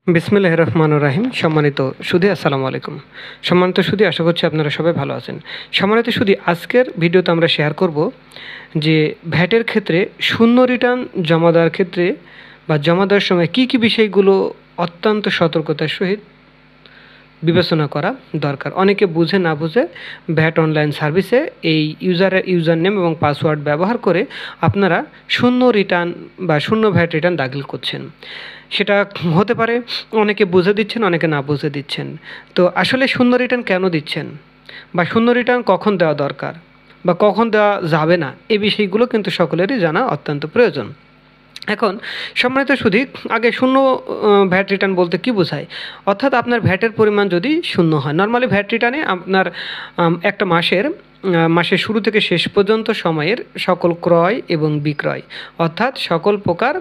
বিসমিল্লাহির রহমানির রহিম। সম্মানিত সুধী, আসসালামু আলাইকুম। সম্মানিত সুধী, আশা করছি আপনারা সবাই ভালো আছেন। সম্মানিত সুধী, আজকের ভিডিওতে আমরা শেয়ার করব যে ভ্যাটের ক্ষেত্রে শূন্য রিটার্ন জমা দেওয়ার ক্ষেত্রে বা জমা দেওয়ার সময় কী কী বিষয়গুলো অত্যন্ত সতর্কতার সহিত বিবেচনা করা দরকার। অনেকে বুঝে না বুঝে ভ্যাট অনলাইন সার্ভিসে এই ইউজার নেম এবং পাসওয়ার্ড ব্যবহার করে আপনারা শূন্য রিটার্ন বা শূন্য ভ্যাট রিটার্ন দাখিল করছেন। সেটা হতে পারে অনেকে বুঝে দিচ্ছেন, অনেকে না বুঝে দিচ্ছেন। তো আসলে শূন্য রিটার্ন কেন দিচ্ছেন বা শূন্য রিটার্ন কখন দেওয়া দরকার বা কখন দেওয়া যাবে না, এই বিষয়গুলো কিন্তু সকলেরই জানা অত্যন্ত প্রয়োজন। এখন সম্মানিত সুধী, আগে শূন্য ভ্যাট রিটার্ন বলতে কী বোঝায়? অর্থাৎ আপনার ভ্যাটের পরিমাণ যদি শূন্য হয়। নর্মালি ভ্যাট রিটার্নে আপনার একটা মাসের শুরু থেকে শেষ পর্যন্ত সময়ের সকল ক্রয় এবং বিক্রয়, অর্থাৎ সকল প্রকার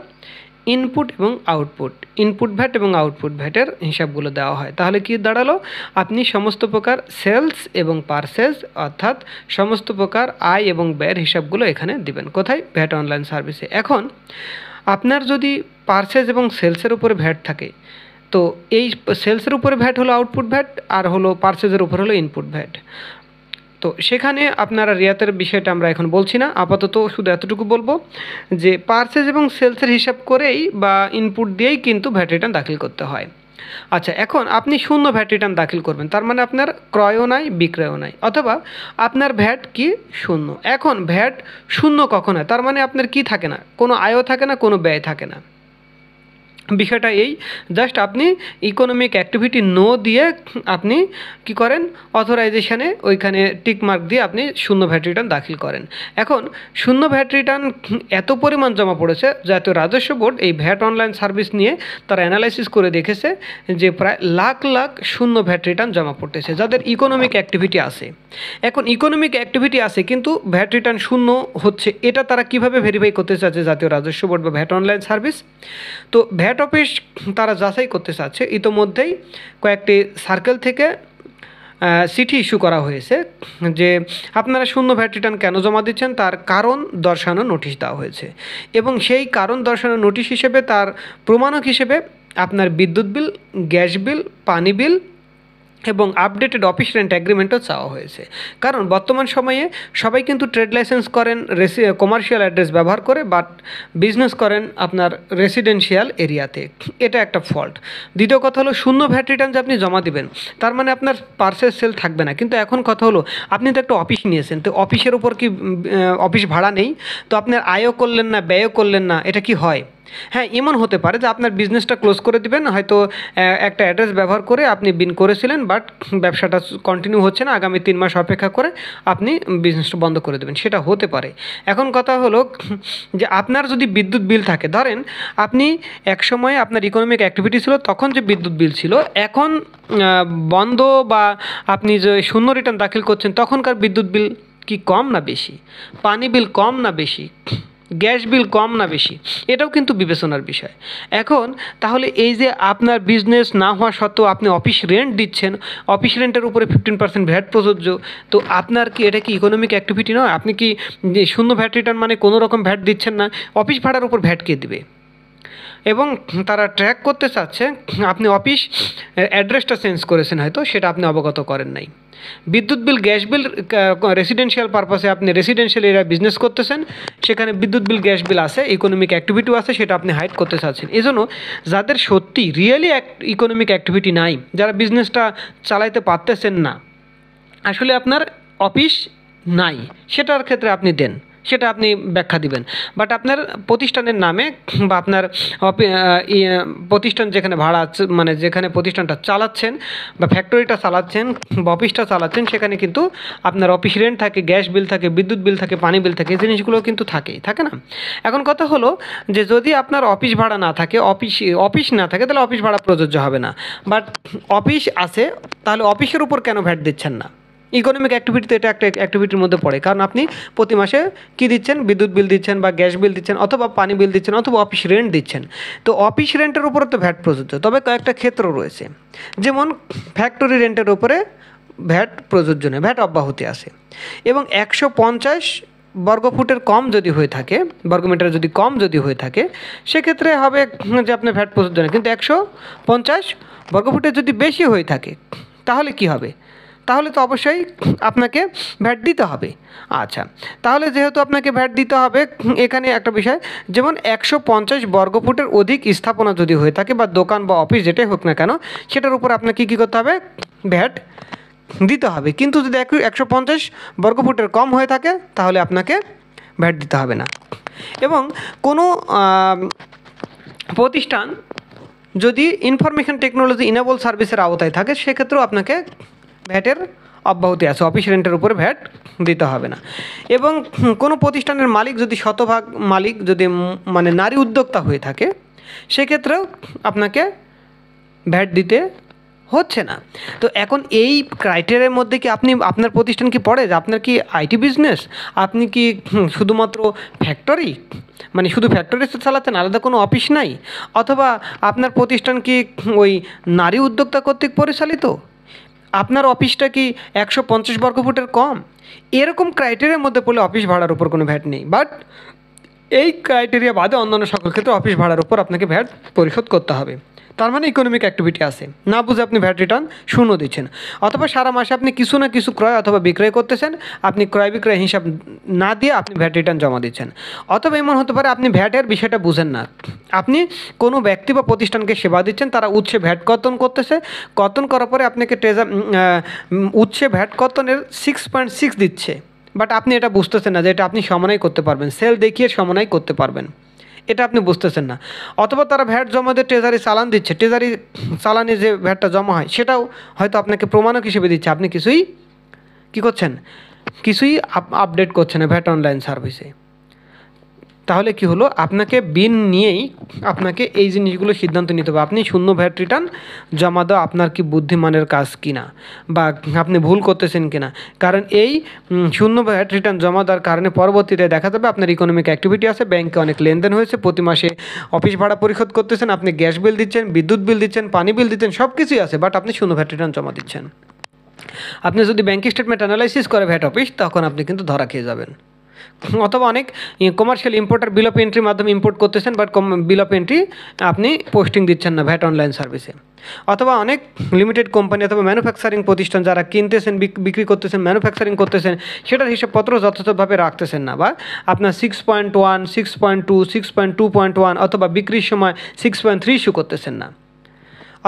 ইনপুট এবং আউটপুট, ইনপুট ভ্যাট এবং আউটপুট ভ্যাটের হিসাবগুলো দেওয়া হয়। তাহলে কি দাঁড়ালো? আপনি সমস্ত প্রকার সেলস এবং পারচেজ, অর্থাৎ সমস্ত প্রকার আয় এবং ব্যয়ের হিসাবগুলো এখানে দিবেন। কোথায়? ভ্যাট অনলাইন সার্ভিসে। এখন আপনার যদি পারচেজ এবং সেলসের উপরে ভ্যাট থাকে, তো এই সেলসের উপরে ভ্যাট হলো আউটপুট ভ্যাট, আর হলো পারচেজের উপর হলো ইনপুট ভ্যাট। তো সেখানে আপনারা রিয়াতের বিষয়টা আমরা এখন বলছি না, আপাতত শুধু এতটুকু বলবো যে পারচেজ এবং সেলসের হিসাব করেই বা ইনপুট দিয়েই কিন্তু ভ্যাট রিটার্ন দাখিল করতে হয়। আচ্ছা, এখন আপনি শূন্য ভ্যাট রিটার্ন দাখিল করবেন, তার মানে আপনার ক্রয়ও নাই, বিক্রয়ও নাই, অথবা আপনার ভ্যাট কি শূন্য। এখন ভ্যাট শূন্য কখন হয়? তার মানে আপনার কি থাকে না, কোনো আয়ও থাকে না, কোনো ব্যয় থাকে না। বিষয়টা এই, জাস্ট আপনি ইকোনমিক অ্যাক্টিভিটি নো দিয়ে আপনি কি করেন, অথরাইজেশনে ওইখানে টিক মার্ক দিয়ে আপনি শূন্য ভ্যাট রিটার্ন দাখিল করেন। এখন শূন্য ভ্যাট রিটার্ন এত পরিমাণ জমা পড়েছে, জাতীয় রাজস্ব বোর্ড এই ভ্যাট অনলাইন সার্ভিস নিয়ে তারা অ্যানালাইসিস করে দেখেছে যে প্রায় লাখ লাখ শূন্য ভ্যাট রিটার্ন জমা পড়তেছে যাদের ইকোনমিক অ্যাক্টিভিটি আছে। এখন ইকোনমিক অ্যাক্টিভিটি আছে কিন্তু ভ্যাট রিটার্ন শূন্য হচ্ছে, এটা তারা কিভাবে ভেরিফাই করতে চাচ্ছে জাতীয় রাজস্ব বোর্ড বা ভ্যাট অনলাইন সার্ভিস? তো ভ্যাট অফিস তারা যাচাই করতে চাচ্ছে। ইতোমধ্যেই কয়েকটি সার্কেল থেকে চিঠি ইস্যু করা হয়েছে যে আপনারা শূন্য ভ্যাট রিটার্ন কেন জমা দিচ্ছেন তার কারণ দর্শানো নোটিশ দেওয়া হয়েছে, এবং সেই কারণ দর্শানো নোটিশ হিসেবে তার প্রমাণক হিসেবে আপনার বিদ্যুৎ বিল, গ্যাস বিল, পানি বিল এবং আপডেটেড অফিস রেন্ট অ্যাগ্রিমেন্টও চাওয়া হয়েছে। কারণ বর্তমান সময়ে সবাই কিন্তু ট্রেড লাইসেন্স করেন কমার্শিয়াল অ্যাড্রেস ব্যবহার করে, বাট বিজনেস করেন আপনার রেসিডেন্সিয়াল এরিয়াতে। এটা একটা ফল্ট। দ্বিতীয় কথা হলো শূন্য ভ্যাট রিটার্ন যে আপনি জমা দিবেন, তার মানে আপনার পার্সেল সেল থাকবে না। কিন্তু এখন কথা হলো আপনি তো একটা অফিস নিয়েছেন, তো অফিসের উপর কি অফিস ভাড়া নেই? তো আপনার আয়ও করলেন না, ব্যয়ও করলেন না, এটা কি হয়? হ্যাঁ, এমন হতে পারে যে আপনার বিজনেসটা ক্লোজ করে দিবেন, হয়তো একটা অ্যাড্রেস ব্যবহার করে আপনি বিন করেছিলেন, বাট ব্যবসাটা কন্টিনিউ হচ্ছে না, আগামী 3 মাস অপেক্ষা করে আপনি বিজনেসটা বন্ধ করে দেবেন, সেটা হতে পারে। এখন কথা হলো যে আপনার যদি বিদ্যুৎ বিল থাকে, ধরেন আপনি এক সময় আপনার ইকোনমিক অ্যাক্টিভিটি ছিল, তখন যে বিদ্যুৎ বিল ছিল এখন বন্ধ বা আপনি যে শূন্য রিটার্ন দাখিল করছেন, তখনকার বিদ্যুৎ বিল কি কম না বেশি? পানি বিল কম না বেশি? গ্যাস বিল কম না বেশি? এটাও কিন্তু বিবেচনার বিষয়। এখন তাহলে এই যে আপনার বিজনেস না হওয়া সত্ত্বেও আপনি অফিস রেন্ট দিচ্ছেন, অফিস রেন্টের উপরে 15% ভ্যাট প্রযোজ্য, তো আপনার কি এটা কি ইকোনমিক অ্যাক্টিভিটি নয়? আপনি কি শূন্য ভ্যাট রিটার্ন মানে কোনো রকম ভ্যাট দিচ্ছেন না? অফিস ভাড়ার উপর ভ্যাট কে দেবে? এবং তারা ট্র্যাক করতে চাচ্ছে আপনি অফিস অ্যাড্রেসটা চেঞ্জ করেছেন, হয়তো সেটা আপনি অবগত করেন নাই। বিদ্যুৎ বিল, গ্যাস বিল, রেসিডেন্সিয়াল পারপাসে আপনি রেসিডেন্সিয়াল এরিয়া বিজনেস করতেছেন, সেখানে বিদ্যুৎ বিল, গ্যাস বিল আছে, ইকোনমিক অ্যাক্টিভিটিও আছে, সেটা আপনি হাইড করতে চাচ্ছেন। এই জন্য যাদের সত্যি রিয়েলি ইকোনমিক অ্যাক্টিভিটি নাই, যারা বিজনেসটা চালাইতে পারতেছেন না, আসলে আপনার অফিস নাই, সেটার ক্ষেত্রে আপনি দেন, সেটা আপনি ব্যাখ্যা দিবেন। বাট আপনার প্রতিষ্ঠানের নামে বা আপনার প্রতিষ্ঠান যেখানে ভাড়া মানে যেখানে প্রতিষ্ঠানটা চালাচ্ছেন বা ফ্যাক্টরিটা চালাচ্ছেন বা অফিসটা চালাচ্ছেন, সেখানে কিন্তু আপনার অফিস রেন্ট থাকে, গ্যাস বিল থাকে, বিদ্যুৎ বিল থাকে, পানি বিল থাকে, এই জিনিসগুলো কিন্তু থাকে না? এখন কথা হলো যে যদি আপনার অফিস ভাড়া না থাকে, অফিস না থাকে, তাহলে অফিস ভাড়া প্রযোজ্য হবে না। বাট অফিস আছে, তাহলে অফিসের উপর কেন ভ্যাট দিচ্ছেন না? ইকোনমিক অ্যাক্টিভিটিতে এটা একটা অ্যাক্টিভিটির মধ্যে পড়ে, কারণ আপনি প্রতি মাসে কী দিচ্ছেন? বিদ্যুৎ বিল দিচ্ছেন বা গ্যাস বিল দিচ্ছেন, অথবা পানি বিল দিচ্ছেন, অথবা অফিস রেন্ট দিচ্ছেন। তো অফিস রেন্টের উপরে তো ভ্যাট প্রযোজ্য, তবে কয়েকটা ক্ষেত্র রয়েছে, যেমন ফ্যাক্টরি রেন্টের উপরে ভ্যাট প্রযোজ্য নয়, ভ্যাট অব্যাহতি আছে। এবং 150 বর্গফুটের কম যদি হয়ে থাকে, বর্গমিটার যদি কম যদি হয়ে থাকে, সেক্ষেত্রে হবে যে আপনার ভ্যাট প্রযোজ্য না। কিন্তু 150 বর্গফুটের যদি বেশি হয়ে থাকে তাহলে কি হবে? তাহলে তো অবশ্যই আপনাকে ভ্যাট দিতে হবে। আচ্ছা, তাহলে যেহেতু আপনাকে ভ্যাট দিতে হবে, এখানে একটা বিষয়, যেমন 150 বর্গফুটের অধিক স্থাপনা যদি হয়ে থাকে বা দোকান বা অফিস যেটাই হোক না কেন, সেটার উপর আপনাকে কী করতে হবে? ভ্যাট দিতে হবে। কিন্তু যদি 150 বর্গফুটের কম হয়ে থাকে তাহলে আপনাকে ভ্যাট দিতে হবে না। এবং কোনো প্রতিষ্ঠান যদি ইনফরমেশন টেকনোলজি ইনেবল সার্ভিসের আওতায় থাকে, সেক্ষেত্রেও আপনাকে ভ্যাটের অব্যাহতি আছে, অফিস রেন্টের উপরে ভ্যাট দিতে হবে না। এবং কোনো প্রতিষ্ঠানের মালিক যদি শতভাগ মালিক যদি মানে নারী উদ্যোক্তা হয়ে থাকে, সেক্ষেত্রেও আপনাকে ভ্যাট দিতে হচ্ছে না। তো এখন এই ক্রাইটেরিয়ার মধ্যে কি আপনার প্রতিষ্ঠান কি পড়ে? যে আপনার কি আইটি বিজনেস, আপনি কি শুধুমাত্র ফ্যাক্টরি, মানে শুধু ফ্যাক্টরি চালাচ্ছেন, আলাদা কোনো অফিস নাই, অথবা আপনার প্রতিষ্ঠান কি ওই নারী উদ্যোক্তা কর্তৃক পরিচালিত, আপনার অফিসটা কি 150 বর্গফুটের কম, এরকম ক্রাইটেরিয়ার মধ্যে পড়লে অফিস ভাড়ার উপর কোনো ভ্যাট নেই। বাট এই ক্রাইটেরিয়া বাদে অন্যান্য সকল ক্ষেত্রে অফিস ভাড়ার উপর আপনাকে ভ্যাট পরিশোধ করতে হবে। তার মানে ইকোনমিক অ্যাক্টিভিটি আছে, না বুঝে আপনি ভ্যাট রিটার্ন শূন্য দিচ্ছেন। অথবা সারা মাসে আপনি কিছু না কিছু ক্রয় অথবা বিক্রয় করতেছেন, আপনি ক্রয় বিক্রয় হিসাব না দিয়ে আপনি ভ্যাট রিটার্ন জমা দিচ্ছেন। অথবা এমন হতে পারে আপনি ভ্যাটের বিষয়টা বুঝেন না, আপনি কোনো ব্যক্তি বা প্রতিষ্ঠানকে সেবা দিচ্ছেন, তারা উৎসে ভ্যাট কর্তন করতেছে, কর্তন করার পরে আপনাকে উৎসে ভ্যাট কর্তনের 6.6 দিচ্ছে, বাট আপনি এটা বুঝতেছেন না যে এটা আপনি সমন্বয় করতে পারবেন, সেল দেখিয়ে সমন্বয় করতে পারবেন, এটা আপনি বুঝতেছেন না। অথবা তারা ভ্যাট জমা দিয়ে ট্রেজারি চালান দিচ্ছে, ট্রেজারি চালানে যে ভ্যাটটা জমা হয় সেটাও হয়তো আপনাকে প্রমাণক হিসেবে দিচ্ছে, আপনি কিছুই কী করছেন? কিছুই আপডেট করছেন না ভ্যাট অনলাইন সার্ভিসে। তাহলে কি হলো? আপনাকে বিন নিয়েই আপনাকে এই জিনিসগুলো সিদ্ধান্ত নিতে হবে, আপনি শূন্য ভ্যাট রিটার্ন জমা দেওয়া আপনার কি বুদ্ধিমানের কাজ কিনা, বা আপনি ভুল করতেছেন কিনা। কারণ এই শূন্য ভ্যাট রিটার্ন জমা দেওয়ার কারণে পরবর্তীতে দেখা যাবে আপনার ইকোনমিক অ্যাক্টিভিটি আছে, ব্যাংকে অনেক লেনদেন হয়েছে, প্রতি মাসে অফিস ভাড়া পরিশোধ করতেছেন, আপনি গ্যাস বিল দিচ্ছেন, বিদ্যুৎ বিল দিচ্ছেন, পানি বিল দিচ্ছেন, সব কিছুই আছে, বাট আপনি শূন্য ভ্যাট রিটার্ন জমা দিচ্ছেন। আপনি যদি ব্যাংক স্টেটমেন্ট অ্যানালাইসিস করে ভ্যাট অফিস, তখন আপনি কিন্তু ধরা খেয়ে যাবেন। অথবা অনেক কমার্শিয়াল ইম্পোর্টার বিল অফ এন্ট্রির মাধ্যমে ইম্পোর্ট করতেছেন, বাট বিল অফ এন্ট্রি আপনি পোস্টিং দিচ্ছেন না ভ্যাট অনলাইন সার্ভিসে। অথবা অনেক লিমিটেড কোম্পানি অথবা ম্যানুফ্যাকচারিং প্রতিষ্ঠান যারা কিনতেছেন, বিক্রি করতেছেন, ম্যানুফ্যাকচারিং করতেছেন, সেটার হিসাবপত্র যথাযথভাবে রাখতেছেন না, বা আপনার 6.1, 6.2, 6.2.1 অথবা বিক্রির সময় 6.3 ইস্যু করতেছেন না,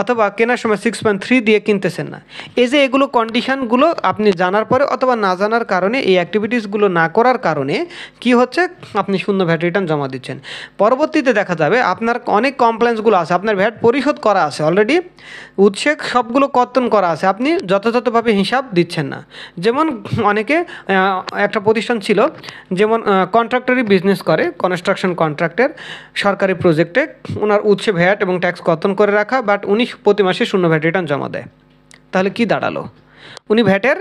অথবা কেনার সময় 6.3 দিয়ে কিনতেছেন না। এই যে এগুলো কন্ডিশানগুলো আপনি জানার পরে অথবা না জানার কারণে, এই অ্যাক্টিভিটিসগুলো না করার কারণে কি হচ্ছে? আপনি শূন্য ভ্যাট রিটার্ন জমা দিচ্ছেন। পরবর্তীতে দেখা যাবে আপনার অনেক কমপ্লেন্সগুলো আছে, আপনার ভ্যাট পরিশোধ করা আছে অলরেডি, উৎসে সবগুলো কর্তন করা আছে, আপনি যথাযথভাবে হিসাব দিচ্ছেন না। যেমন অনেকে একটা প্রতিষ্ঠান ছিল, যেমন কন্ট্রাক্টরি বিজনেস করে, কনস্ট্রাকশন কন্ট্রাক্টের সরকারি প্রজেক্টে ওনার উৎসে ভ্যাট এবং ট্যাক্স কর্তন করে রাখা, বাট উনি প্রতি মাসে শূন্য ভ্যাট রিটার্ন জমা দেয়। তাহলে কি দাঁড়ালো? উনি ভ্যাটের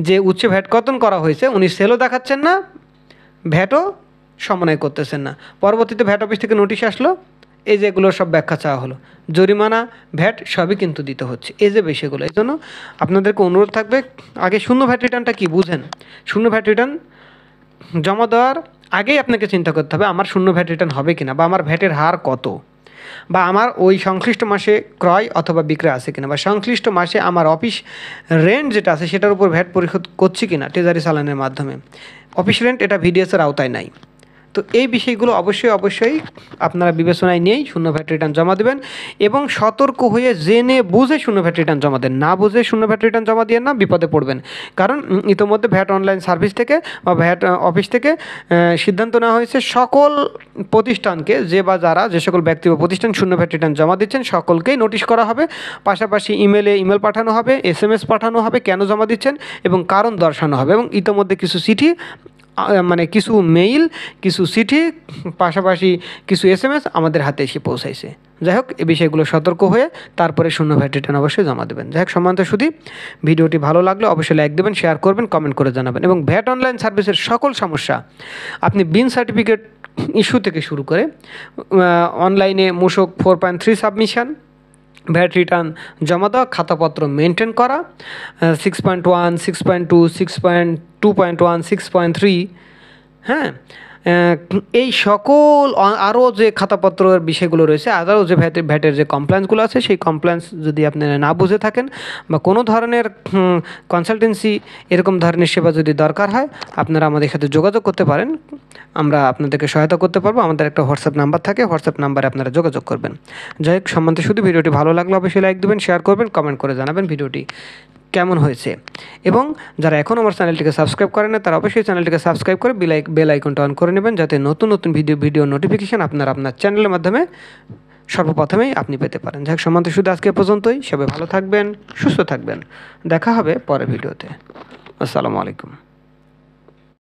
যে উচ্চ ভ্যাট কর্তন করা হয়েছে উনি সেলও দেখাচ্ছেন না, ভ্যাটও সমন্বয় করতেছেন না। পরবর্তীতে ভ্যাট অফিস থেকে নোটিশ আসলো, এই যে এগুলোর সব ব্যাখ্যা চাওয়া হলো, জরিমানা ভ্যাট সবই কিন্তু দিতে হচ্ছে, এই যে বিষয়গুলো। এই জন্য আপনাদেরকে অনুরোধ থাকবে, আগে শূন্য ভ্যাট রিটার্নটা কি বুঝেন। শূন্য ভ্যাট রিটার্ন জমা দেওয়ার আগেই আপনাকে চিন্তা করতে হবে আমার শূন্য ভ্যাট রিটার্ন হবে কিনা, বা আমার ভ্যাটের হার কত, বা আমার ওই সংশ্লিষ্ট মাসে ক্রয় অথবা বিক্রয় আছে কিনা, বা সংশ্লিষ্ট মাসে আমার অফিস রেন্ট যেটা আছে সেটার উপর ভ্যাট পরিশোধ করছি কিনা ট্রেজারি চালানের মাধ্যমে। অফিস রেন্ট এটা ভিডিএসের আওতায় নাই। তো এই বিষয়গুলো অবশ্যই আপনারা বিবেচনায় নিয়েই শূন্য ভ্যাট রিটার্ন জমা দেবেন, এবং সতর্ক হয়ে জেনে বুঝে শূন্য ভ্যাট রিটার্ন জমা দেন। না বুঝে শূন্য ভ্যাট রিটার্ন জমা দিয়ে না, বিপদে পড়বেন। কারণ ইতোমধ্যে ভ্যাট অনলাইন সার্ভিস থেকে বা ভ্যাট অফিস থেকে সিদ্ধান্ত নেওয়া হয়েছে সকল প্রতিষ্ঠানকে, যে সকল ব্যক্তি বা প্রতিষ্ঠান শূন্য ভ্যাট রিটার্ন জমা দিচ্ছেন সকলকেই নোটিশ করা হবে। পাশাপাশি ইমেল পাঠানো হবে, SMS পাঠানো হবে কেন জমা দিচ্ছেন এবং কারণ দর্শানো হবে। এবং ইতোমধ্যে কিছু চিঠি, মানে কিছু মেইল, কিছু চিঠি, পাশাপাশি কিছু SMS আমাদের হাতে এসে পৌঁছাইছে। যাই হোক, এই বিষয়গুলো সতর্ক হয়ে তারপরে শূন্য ভ্যাট রিটার্ন অবশ্যই জমা দেবেন। যাই হোক, সম্মানিত সুধী, ভিডিওটি ভালো লাগলে অবশ্যই লাইক দেবেন, শেয়ার করবেন, কমেন্ট করে জানাবেন। এবং ভ্যাট অনলাইন সার্ভিসের সকল সমস্যা আপনি বিন সার্টিফিকেট ইস্যু থেকে শুরু করে অনলাইনে মূসক 4.3 সাবমিশন, ভ্যাট রিটার্ন জমা দেওয়া, খাতাপত্র মেনটেন করা, 6.1, 6.2, 6.2.1, 6.3 হ্যাঁ, এই সকল আরও যে খাতাপত্রের বিষয়গুলো রয়েছে, আরও যে ভ্যাটের যে কমপ্লেন্সগুলো আছে, সেই কমপ্লেন্স যদি আপনারা না বুঝে থাকেন বা কোনো ধরনের কনসালটেন্সি এরকম ধরনের সেবা যদি দরকার হয়, আপনারা আমাদের সাথে যোগাযোগ করতে পারেন। আমরা আপনাদেরকে সহায়তা করতে পারবো। আমাদের একটা হোয়াটসঅ্যাপ নাম্বার থাকে, হোয়াটসঅ্যাপ নাম্বারে আপনারা যোগাযোগ করবেন। যাই হোক, সম্বন্ধে শুধু ভিডিওটি ভালো লাগলে অবশ্যই লাইক দেবেন, শেয়ার করবেন, কমেন্ট করে জানাবেন ভিডিওটি কেমন হয়েছে। এবং যারা এখন আমার চ্যানেলটিকে সাবস্ক্রাইব করেন না, তারা অবশ্যই চ্যানেলটিকে সাবস্ক্রাইব করে বেল আইকনটা অন করে নেবেন, যাতে নতুন নতুন ভিডিও নোটিফিকেশান আপনার চ্যানেলের মাধ্যমে সর্বপ্রথমেই আপনি পেতে পারেন। যাই হোক, সম্বন্ধে শুধু আজকে পর্যন্তই। সবাই ভালো থাকবেন, সুস্থ থাকবেন। দেখা হবে পরের ভিডিওতে। আসসালামু আলাইকুম।